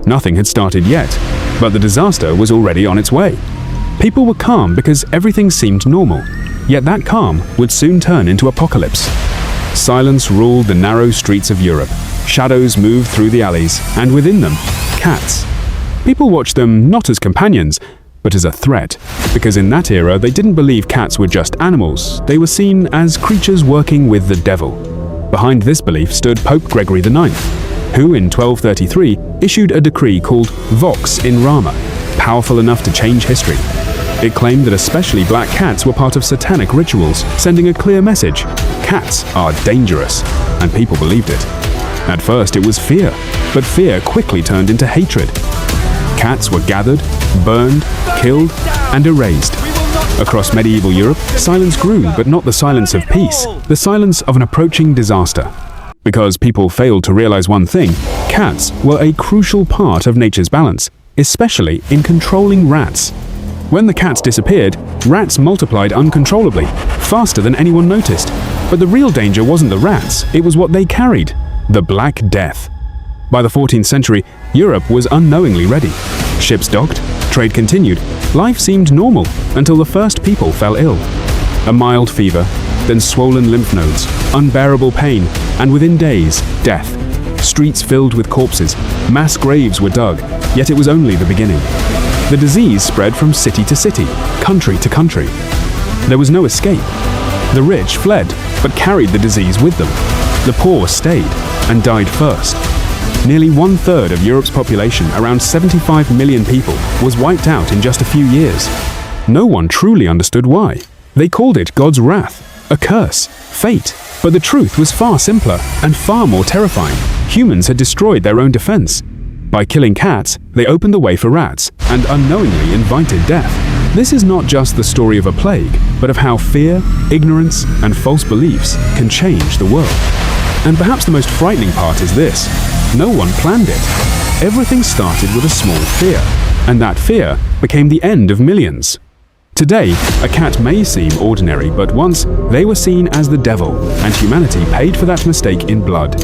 Nothing had started yet, but the disaster was already on its way. People were calm because everything seemed normal, yet that calm would soon turn into apocalypse. Silence ruled the narrow streets of Europe. Shadows moved through the alleys, and within them, cats. People watched them not as companions, but as a threat, because in that era they didn't believe cats were just animals. They were seen as creatures working with the devil. Behind this belief stood Pope Gregory IX, who in 1233 issued a decree called Vox in Rama, powerful enough to change history. It claimed that especially black cats were part of satanic rituals, sending a clear message: cats are dangerous, and people believed it. At first it was fear, but fear quickly turned into hatred. Cats were gathered, burned, killed, and erased. Across medieval Europe, silence grew, but not the silence of peace, the silence of an approaching disaster. Because people failed to realize one thing: cats were a crucial part of nature's balance, especially in controlling rats. When the cats disappeared, rats multiplied uncontrollably, faster than anyone noticed. But the real danger wasn't the rats, it was what they carried: the Black Death. By the 14th century, Europe was unknowingly ready. Ships docked, trade continued, life seemed normal until the first people fell ill. A mild fever, then swollen lymph nodes, unbearable pain, and within days, death. Streets filled with corpses, mass graves were dug, yet it was only the beginning. The disease spread from city to city, country to country. There was no escape. The rich fled, but carried the disease with them. The poor stayed, and died first. Nearly 1/3 of Europe's population, around 75 million people, was wiped out in just a few years. No one truly understood why. They called it God's wrath, a curse, fate. But the truth was far simpler and far more terrifying. Humans had destroyed their own defense. By killing cats, they opened the way for rats and unknowingly invited death. This is not just the story of a plague, but of how fear, ignorance, and false beliefs can change the world. And perhaps the most frightening part is this: no one planned it. Everything started with a small fear, and that fear became the end of millions. Today, a cat may seem ordinary, but once they were seen as the devil, and humanity paid for that mistake in blood.